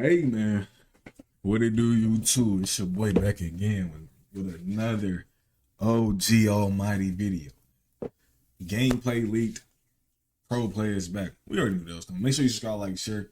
Hey man, what it do you too? It's your boy back again with another OG Almighty video. Gameplay leaked, pro players back. We already knew that was coming. Make sure you subscribe, like, share.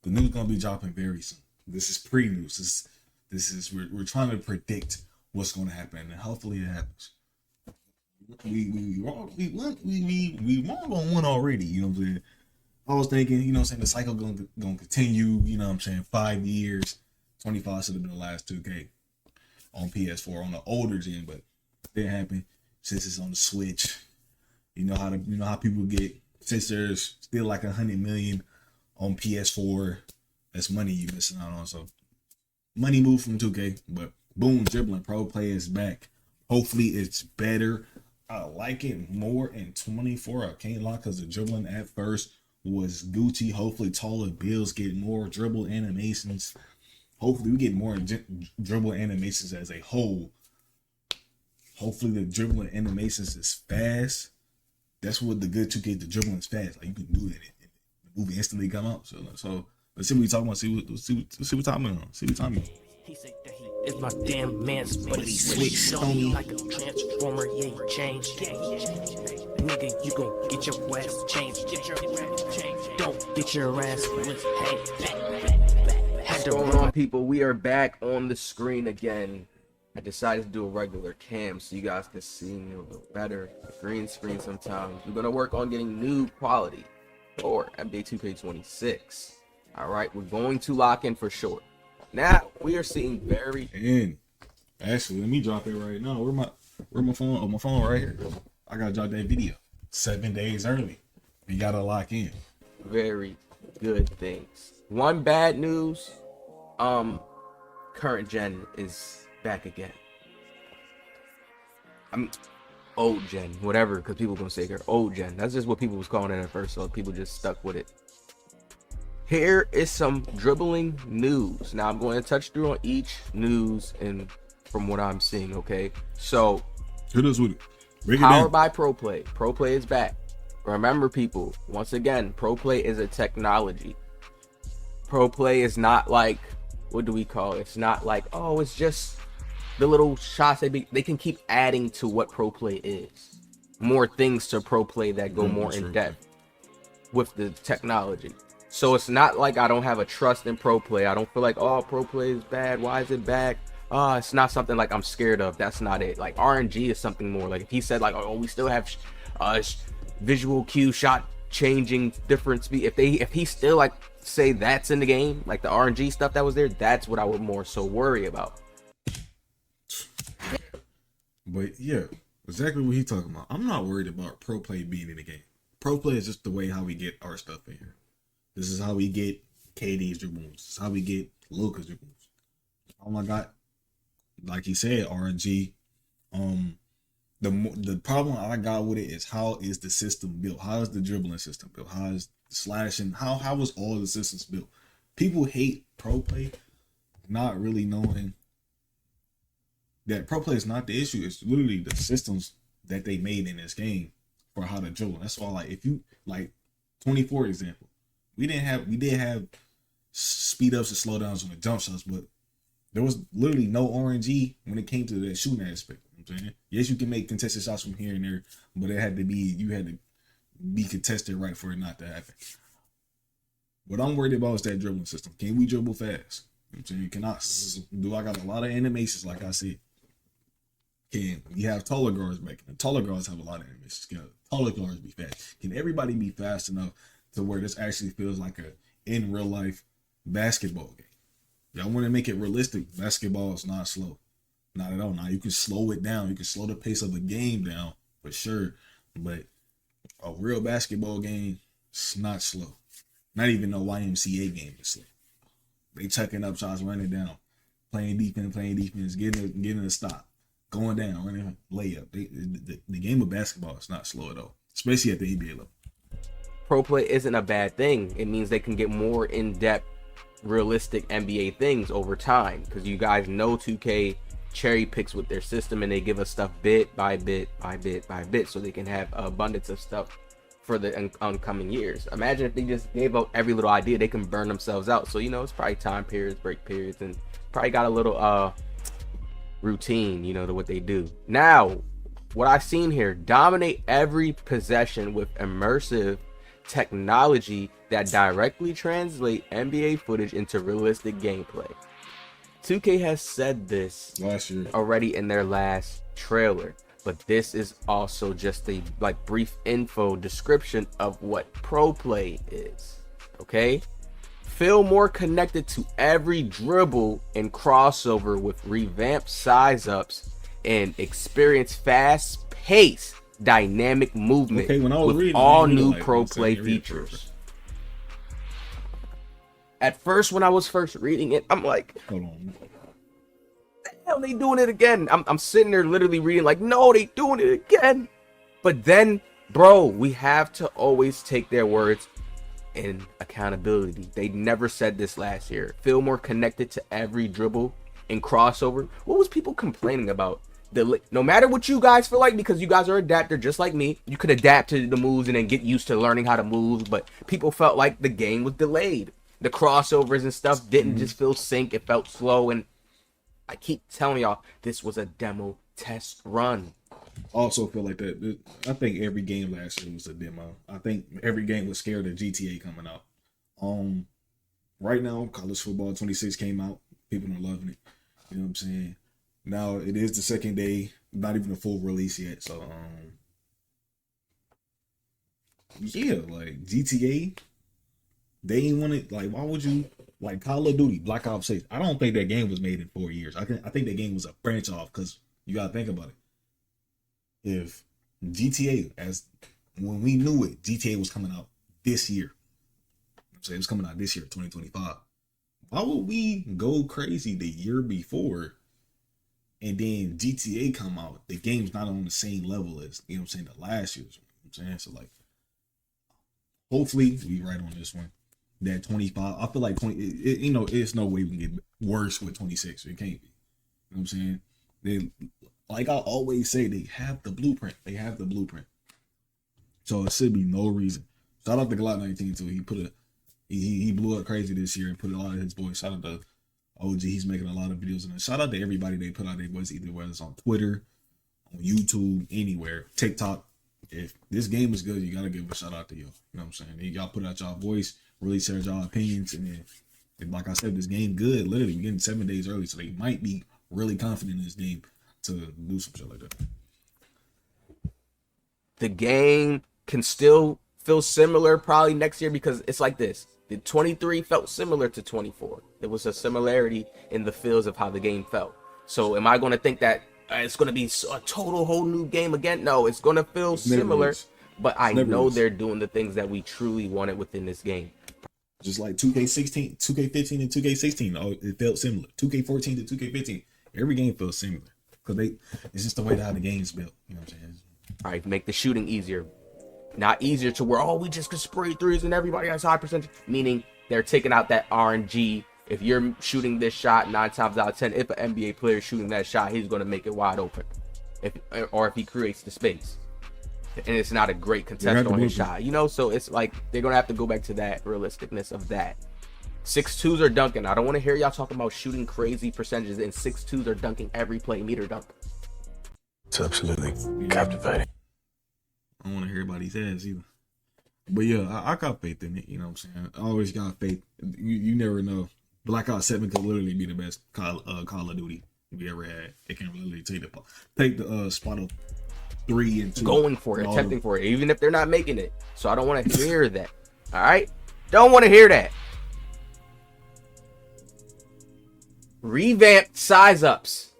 The news gonna be dropping very soon. This is pre-news. We're trying to predict what's gonna happen, and hopefully it happens. We won on one already. You know what I'm saying? I was thinking, you know what I'm saying, the cycle gonna continue, you know what I'm saying, 5 years. 25 should have been the last 2K on PS4 on the older gen, but it didn't happen since it's on the Switch. You know how people get, since there's still like 100 million on PS4. That's money you missing out on. So money moved from 2K, but boom, dribbling pro play is back. Hopefully it's better. I like it more in 24. I can't lie, because the dribbling at first was Gucci. Hopefully taller builds get more dribble animations. Hopefully we get more dribble animations as a whole. Hopefully the dribbling animations is fast. That's what the good 2K, the dribbling is fast. Like, you can do it and the movie instantly come out. So let's see what we talking about. See what talking about. See what talking about. He said that he is my damn man's, but he switched on me like a transformer. He ain't changed. Nigga, you gon' get your ass changed. Don't get your ass with What's going on, people? We are back on the screen again. I decided to do a regular cam so you guys can see me a little better. Green screen sometimes. We're gonna work on getting new quality for NBA 2K26. Alright, we're going to lock in for sure. Now we are seeing very Actually, let me drop it right now. Where my phone? Oh, my phone right here. I gotta drop that video 7 days early. We gotta lock in. very good things. One bad news, current gen is back again. I'm old gen, whatever, because people gonna say they're old gen. That's just what people was calling it at first, so people just stuck with it. Here is some dribbling news. Now I'm going to touch through on each news and from what I'm seeing, okay? So Hit us with it. Break it powered down. by Pro Play. Pro Play is back. Remember, people, once again, Pro Play is a technology. Pro Play is not like, what do we call it? It's not like, oh, it's just the little shots they can keep adding to what Pro Play is. More things to Pro Play that go more in depth with the technology. So it's not like I don't have a trust in Pro Play. I don't feel like, oh, Pro Play is bad. Why is it back? It's not something like I'm scared of. That's not it. Like RNG is something more. Like if he said like, oh, we still have visual cue, shot changing, different speed. If he still like say that's in the game, like the RNG stuff that was there, that's what I would more so worry about. But yeah, exactly what he talking about. I'm not worried about Pro Play being in the game. Pro Play is just the way how we get our stuff in here. This is how we get KD's dribbles. This is how we get Luka's dribbles. Oh my God. Like he said, RNG. The problem I got with it is, how is the system built? How is the dribbling system built? How is slashing? How is all the systems built? People hate Pro Play, not really knowing that Pro Play is not the issue. It's literally the systems that they made in this game for how to dribble. That's why, like, if you like 24 example, we did have speed ups and slow downs on the jump shots, but there was literally no RNG when it came to that shooting aspect. You know what I'm saying? Yes, you can make contested shots from here and there, but you had to be contested right for it not to happen. What I'm worried about is that dribbling system. Can we dribble fast? You know what I'm saying? Do I got a lot of animations like I said? Can we have taller guards back? The taller guards have a lot of animations. Can taller guards be fast? Can everybody be fast enough to where this actually feels like a in real life basketball game? Y'all want to make it realistic. Basketball is not slow. Not at all. Now you can slow it down. You can slow the pace of a game down for sure. But a real basketball game, it's not slow. Not even no YMCA game is slow. They chucking up shots, running down, playing defense, getting a stop, going down, running layup. The game of basketball is not slow at all, especially at the NBA level. Pro Play isn't a bad thing. It means they can get more in-depth, realistic NBA things over time, because you guys know 2K cherry picks with their system and they give us stuff bit by bit by bit by bit, so they can have abundance of stuff for the oncoming years. Imagine if they just gave out every little idea, they can burn themselves out. So, you know, it's probably time periods, break periods, and probably got a little routine, you know, to what they do. Now, what I've seen here, dominate every possession with immersive technology that directly translate NBA footage into realistic gameplay. 2K has said this last year already in their last trailer, but this is also just a like brief info description of what pro play is. Okay, feel more connected to every dribble and crossover with revamped size ups and experience fast paced dynamic movement with reading, all new pro play features. At first, when I was first reading it, I'm like, hold on, the hell they doing it again? I'm sitting there literally reading like, no, they doing it again. But then, bro, we have to always take their words in accountability. They never said this last year. Feel more connected to every dribble and crossover. What was people complaining about? No matter what you guys feel like, because you guys are adapter just like me, you could adapt to the moves and then get used to learning how to move, but people felt like the game was delayed. The crossovers and stuff didn't just feel sync, it felt slow, and I keep telling y'all, this was a demo test run. Also feel like that. I think every game last year was a demo. I think every game was scared of GTA coming out. Right now, college football 26 came out. People are loving it. You know what I'm saying? Now it is the second day, not even a full release yet. So yeah, like GTA, they ain't want it. Like, why would you like Call of Duty, Black Ops 6? I don't think that game was made in 4 years. I think that game was a branch off, because you gotta think about it. If GTA, as when we knew it, GTA was coming out this year. So it was coming out this year, 2025. Why would we go crazy the year before and then GTA come out? The game's not on the same level as, you know what I'm saying, the last year's. You know what I'm saying? So like, hopefully we right on this one. That 25, I feel like 20, you know, it's no way we can get worse with 26. It can't be. You know what I'm saying? They, like I always say, they have the blueprint. They have the blueprint. So it should be no reason. Shout out to Glock 19 too. He blew up crazy this year and put a lot of his voice. Shout out to OG. He's making a lot of videos. And shout out to everybody they put out their voice, either whether it's on Twitter, on YouTube, anywhere, TikTok. If this game is good, you gotta give a shout out to y'all. You know what I'm saying? Y'all put out y'all voice, really share y'all opinions, and then, like I said, this game good. Literally, we're getting 7 days early, so they might be really confident in this game to do some shit like that. The game can still feel similar probably next year, because it's like this. The 23 felt similar to 24. There was a similarity in the feels of how the game felt. So am I going to think that it's going to be a total whole new game again? No, it's going to feel similar, but I know they're doing the things that we truly wanted within this game. Just like 2K16, 2K15, and 2K16, it felt similar. 2K14 to 2K15, every game feels similar, because it's just the way how the game's built. You know what I'm saying? All right, make the shooting easier. Not easier to where, we just can spray threes and everybody has high percentage. Meaning they're taking out that RNG. If you're shooting this shot 9 times out of 10, if an NBA player is shooting that shot, he's going to make it wide open. If he creates the space. And it's not a great contest on his shot. You know, so it's like they're going to have to go back to that realisticness of that. 6'2s are dunking. I don't want to hear y'all talking about shooting crazy percentages, and 6'2s are dunking every play, meter dunk. It's absolutely captivating. I don't want to hear about these ads either. But yeah, I got faith in it. You know what I'm saying? I always got faith. You never know. Black Ops 7 could literally be the best Call of Duty we ever had. It can literally take the spot of 3 and 2. Going for it, attempting for it, even if they're not making it. So I don't want to hear that. All right? Don't want to hear that. Revamped size ups.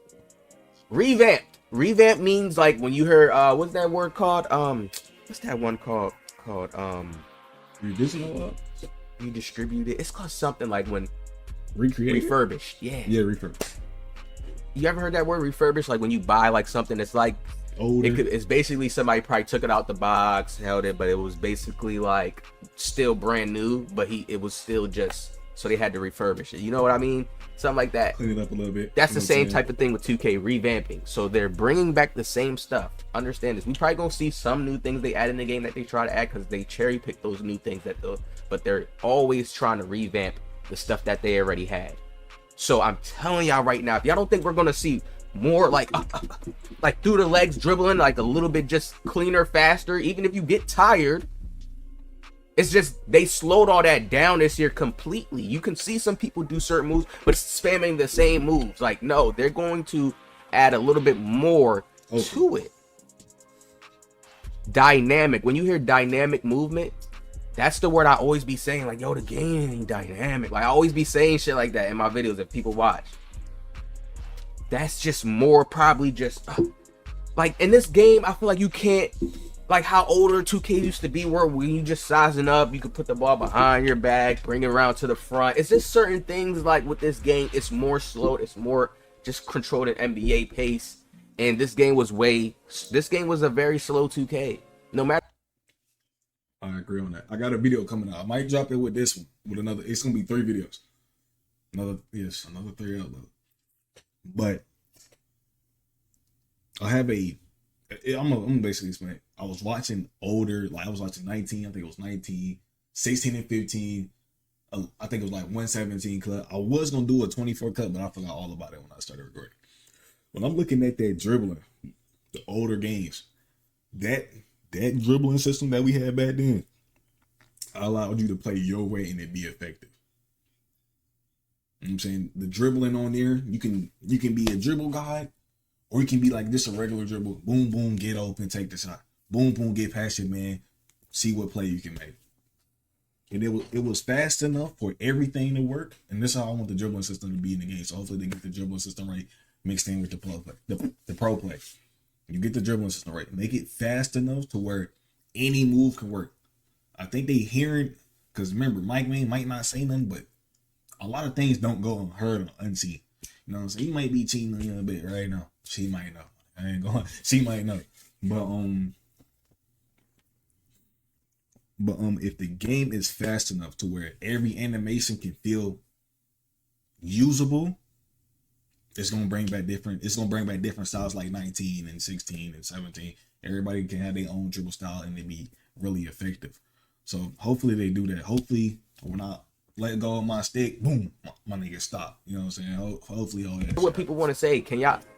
Revamped. Revamp means like when you heard what's that word called? What's that one called? Redistribute it. It's called something like when refurbished. Yeah, refurbished. You ever heard that word refurbished? Like when you buy like something that's like older. It's basically somebody probably took it out the box, held it, but it was basically like still brand new, but it was still just so they had to refurbish it. You know what I mean? Something like that. Clean it up a little bit. That's the same saying? type of thing with 2K revamping. So they're bringing back the same stuff. Understand this. We probably gonna see some new things they add in the game that they try to add because they cherry pick those new things but they're always trying to revamp the stuff that they already had. So I'm telling y'all right now, if y'all don't think we're gonna see more like through the legs dribbling, like a little bit just cleaner, faster, even if you get tired, it's just they slowed all that down this year completely. You can see some people do certain moves, but spamming the same moves. Like, no, they're going to add a little bit more to it. Dynamic. When you hear dynamic movement, that's the word I always be saying. Like, yo, the game ain't dynamic. Like, I always be saying shit like that in my videos if people watch. That's just more probably just like in this game. I feel like you can't, like how older 2K used to be, where when you just sizing up, you could put the ball behind your back, bring it around to the front. It's just certain things like with this game, it's more slow. It's more just controlled at NBA pace. And this game was a very slow 2K. No matter. I agree on that. I got a video coming out. I might drop it with this one, with another. It's gonna be 3 videos. Another 3 upload. But I have I'm basically explain. I was watching older, like I was watching 19, I think it was 19, 16 and 15. I think it was like 117 cut. I was gonna do a 24 cut, but I forgot all about it when I started recording. When I'm looking at that dribbling, the older games, that dribbling system that we had back then allowed you to play your way and it be effective. You know what I'm saying? The dribbling on there, you can be a dribble guy, or you can be like just a regular dribble. Boom, boom, get open, take the shot. Boom, boom, get past your man, see what play you can make. And it was fast enough for everything to work. And this is how I want the dribbling system to be in the game. So hopefully they get the dribbling system right, mixed in with the pro play. You get the dribbling system right. Make it fast enough to where any move can work. I think they hearing, because remember, Mike Main might not say nothing, but a lot of things don't go unheard or unseen. You know what I'm saying? He might be cheating on you a bit right now. She might know. I ain't going. She might know. But if the game is fast enough to where every animation can feel usable, it's gonna bring back different. It's gonna bring back different styles like 19 and 16 and 17. Everybody can have their own dribble style and it be really effective. So hopefully they do that. Hopefully when I let go of my stick, boom, my nigga stop. You know what I'm saying? Hopefully all that. What people want to say,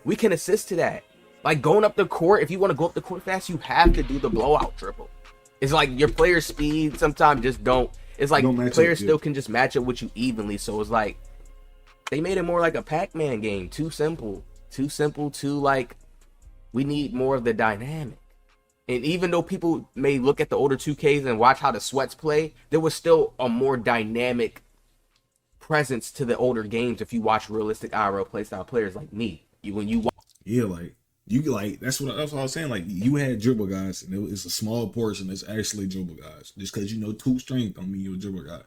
we can assist to that. Like going up the court, if you want to go up the court fast, you have to do the blowout dribble. It's like your player speed sometimes just don't. It's like players still can just match up with you evenly. So it's like they made it more like a Pac-Man game. Too simple. Too like we need more of the dynamic. And even though people may look at the older 2Ks and watch how the sweats play, there was still a more dynamic presence to the older games if you watch realistic IRL playstyle players like me. That's what I was saying. Like you had dribble guys, and it's a small portion that's actually dribble guys. Just because you know 2 strength don't mean you're a dribble guy.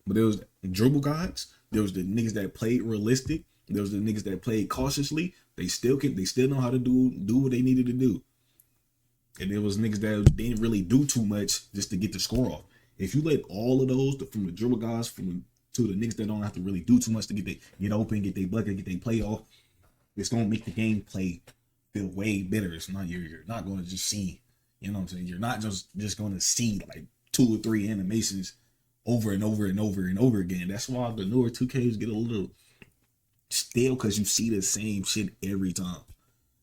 But there was dribble guys. There was the niggas that played realistic. There was the niggas that played cautiously. They still know how to do what they needed to do. And there was niggas that didn't really do too much just to get the score off. If you let all of those, from the dribble guys to the niggas that don't have to really do too much to get open, get their bucket, get their play off, it's gonna make the game play feel way better. It's not you're not gonna just see, you know what I'm saying? You're not just gonna see like 2 or 3 animations over and over and over and over again. That's why the newer 2Ks get a little stale, because you see the same shit every time.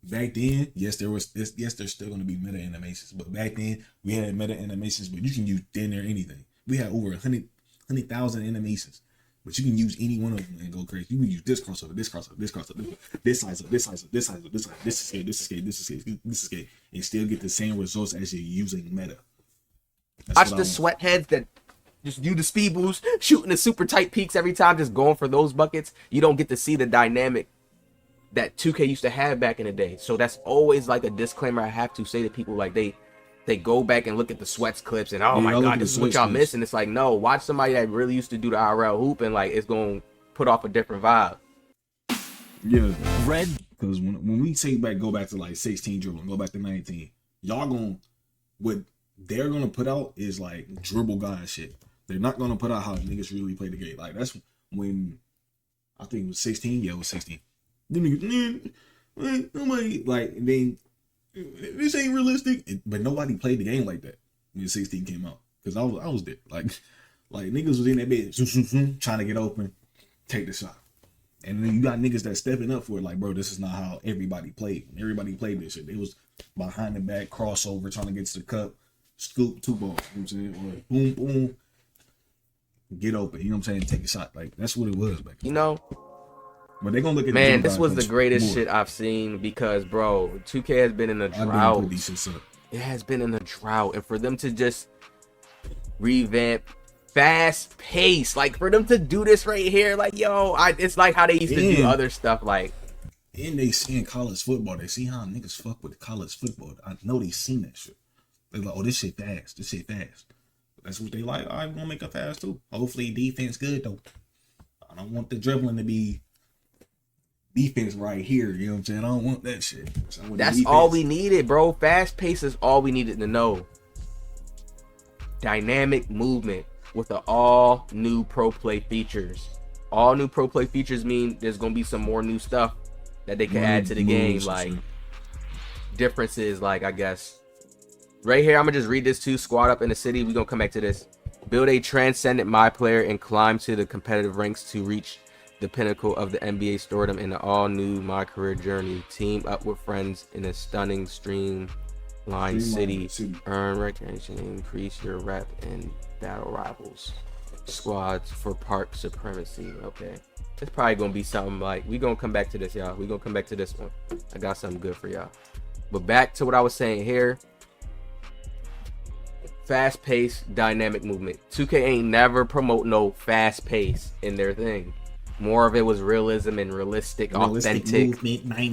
Back then, yes, there's still going to be meta animations, but back then we had meta animations, but you can use damn near anything. We had over 100,000 animations, but you can use any one of them and go crazy. You can use this crossover, this crossover, this crossover, this size up, this size up, this size up, this size, this escape, this escape, this escape, this escape, and still get the same results as you're using meta. Watch the sweat heads that just do the speed boost, shooting the super tight peaks every time, just going for those buckets. You don't get to see the dynamic that 2K used to have back in the day. So that's always like a disclaimer I have to say to people. Like they go back and look at the sweats clips and oh my god, this is what y'all missing. It's like, no, watch somebody that really used to do the IRL hoop and like it's gonna put off a different vibe. Yeah, red. Because when we go back to like 16 dribbling, go back to 19, what they're gonna put out is like dribble guy shit. They're not gonna put out how niggas really play the game. Like that's when I think it was 16. Yeah, it was 16. Them niggas, nobody like. Then this ain't realistic. But nobody played the game like that when 16 came out because I was there. Like niggas was in that bed trying to get open, take the shot. And then you got niggas that stepping up for it, like, bro, this is not how everybody played. Everybody played this shit. They was behind the back, crossover, trying to get to the cup, scoop 2 balls, you know what I'm saying? Or boom, boom, get open, you know what I'm saying? Take a shot. Like, that's what it was back then. You know, but they gonna look at man, this was the greatest shit I've seen because, bro, 2K has been in a drought. It has been in a drought. And for them to just revamp fast pace, like for them to do this right here, like, yo, it's like how they used to do other stuff, like. And they seen college football. They see how niggas fuck with college football. I know they seen that shit. They're like, oh, this shit fast. This shit fast. That's what they like. I want to make it fast too. Hopefully defense good though. I don't want the dribbling to be defense right here. You know what I'm saying? I don't want that shit. That's all we needed, bro. Fast pace is all we needed to know. Dynamic movement with the all new pro play features. All new pro play features mean there's gonna be some more new stuff that they can add to the game, like differences, like I guess right here I'm gonna just read this too. Squad up in the city, we're gonna come back to this. Build a transcendent my player and climb to the competitive ranks to reach the pinnacle of the NBA stardom in the all new my career journey. Team up with friends in a stunning streamlined city. Earn recognition, increase your rep and battle rivals. Squads for park supremacy. Okay, it's probably gonna be something like, we gonna come back to this, y'all. We gonna come back to this one. I got something good for y'all. But back to what I was saying here. Fast paced dynamic movement. 2K ain't never promote no fast pace in their thing. More of it was realism and realistic authentic.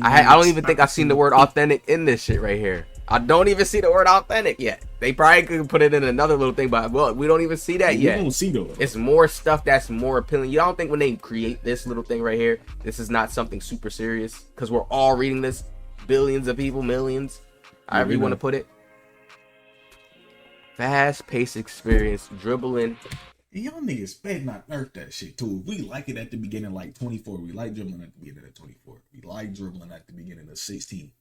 I don't even think I've seen the word authentic in this shit right here. I don't even see the word authentic yet. They probably could put it in another little thing, but well, we don't even see that yet. We don't see though. It's more stuff that's more appealing. You don't think when they create this little thing right here, this is not something super serious? Because we're all reading this, billions of people, millions, however you want to put it. Fast-paced experience, dribbling. Y'all niggas better not nerf that shit too. If we like it at the beginning, like 24, we like dribbling at the beginning of 24. We like dribbling at the beginning of 16.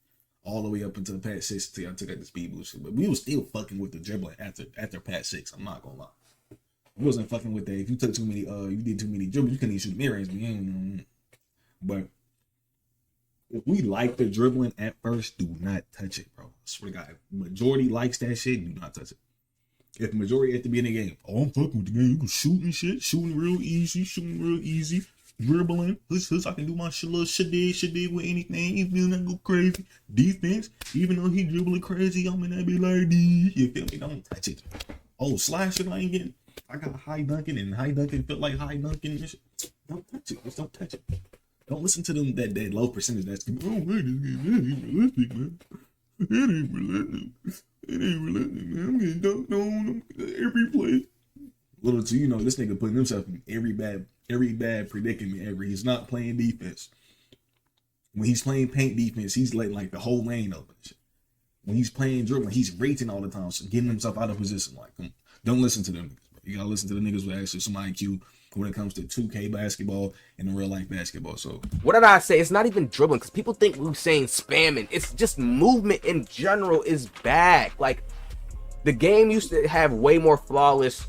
All the way up until patch 6 until I took out the speed boost. But we was still fucking with the dribbling after patch 6. I'm not gonna lie. We wasn't fucking with that. If you took too many, you did too many dribbles, you couldn't even shoot mid-range. But if we like the dribbling at first, do not touch it, bro. I swear to God, if majority likes that shit, do not touch it. If majority at the beginning of the game, oh, I'm fucking with the game, you can shoot and shit, shooting real easy, dribbling, I can do my little shit with anything, even though I go crazy. Defense, even though he dribbling crazy, I'm in that bit like this. You feel me? Don't touch it. Oh, slashing, I ain't getting. I got high dunking, and high dunking felt like high dunking and shit. Don't touch it. Just don't touch it. Don't listen to them that low percentage that's, oh, man, this ain't realistic, man. It ain't realistic. It ain't realistic, man. I'm getting dunked on every play. Little do you know, this nigga putting himself in every bad predicament ever. He's not playing defense. When he's playing paint defense, he's letting like the whole lane open. When he's playing dribbling, he's racing all the time, so getting himself out of position. Like, don't listen to them niggas, bro. You gotta listen to the niggas with actually some IQ when it comes to 2K basketball and real life basketball. So what did I say? It's not even dribbling, because people think we're saying spamming. It's just movement in general is back. Like, the game used to have way more flawless,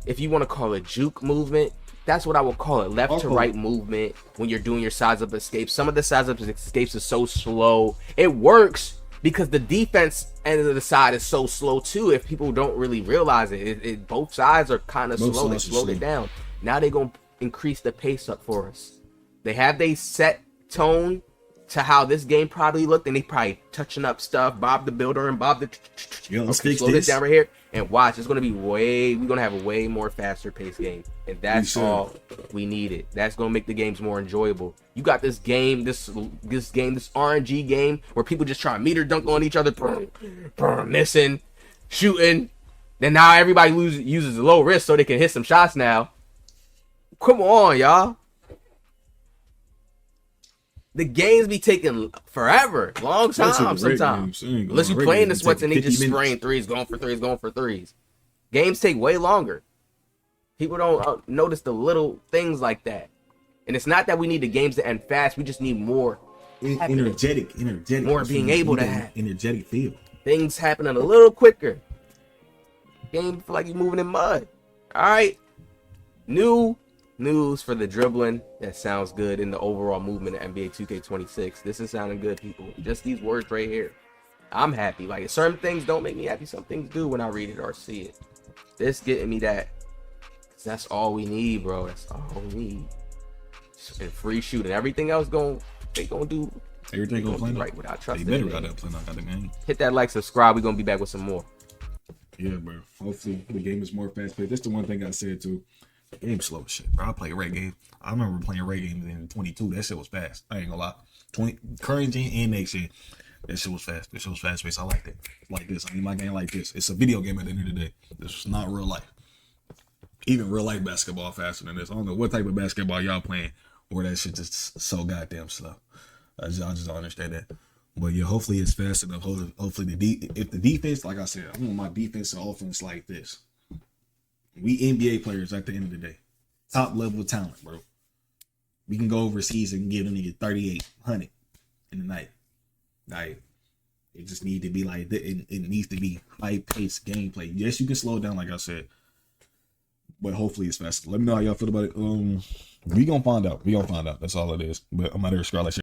if you want to call it juke movement. That's what I would call it, left to right movement when you're doing your size up escapes. Some of the size up escapes is so slow. It works because the defense end of the side is so slow too. If people don't really realize it, both sides are kind of slow. They slowed it down. Now they're going to increase the pace up for us. They have they set tone to how this game probably looked, and they probably touching up stuff. Bob the Builder and Bob the... let's fix slow this down right here. And watch, it's going to be we're going to have a way more faster paced game. And that's all we needed. That's going to make the games more enjoyable. You got this game, this RNG game, where people just try to meter dunk on each other, missing, shooting. Then now everybody uses low risk so they can hit some shots now. Come on, y'all. The games be taking forever, long time sometimes. Unless you playing the sweats and they just spraying threes, going for threes. Games take way longer. People don't notice the little things like that. And it's not that we need the games to end fast. We just need more energetic. More being able to have energetic feel. Things happening a little quicker. Game feel like you're moving in mud. All right. New news for the dribbling that sounds good in the overall movement of NBA 2K26. This is sounding good, people. Just these words right here. I'm happy. Like, certain things don't make me happy. Some things do when I read it or see it. This getting me that. That's all we need, bro. That's all we need. And free shooting. Everything else they gonna do. Everything gonna play right without trusting. They better got that plan out the game. Hit that like, subscribe. We're gonna be back with some more. Yeah, bro. Hopefully the game is more fast paced. That's the one thing I said too. The game's slow as shit, bro. I play a reg game. I remember playing reg games in 22. That shit was fast. I ain't gonna lie. 20 current gen and next gen. That shit was fast. That shit was fast paced. I like that. Like this. I mean, my game like this. It's a video game at the end of the day. This is not real life. Even real life basketball faster than this. I don't know what type of basketball y'all playing where that shit just so goddamn slow. I just don't understand that. But yeah, hopefully it's fast enough. Hopefully if the defense, like I said, I want my defense and offense like this. We NBA players at the end of the day. Top level talent, bro. We can go overseas and give a nigga 3,800 in the night. Like, it just need to be like that. It needs to be high paced gameplay. Yes, you can slow it down, like I said. But hopefully it's faster. Let me know how y'all feel about it. We gonna find out. That's all it is. But I'm out here scrolling.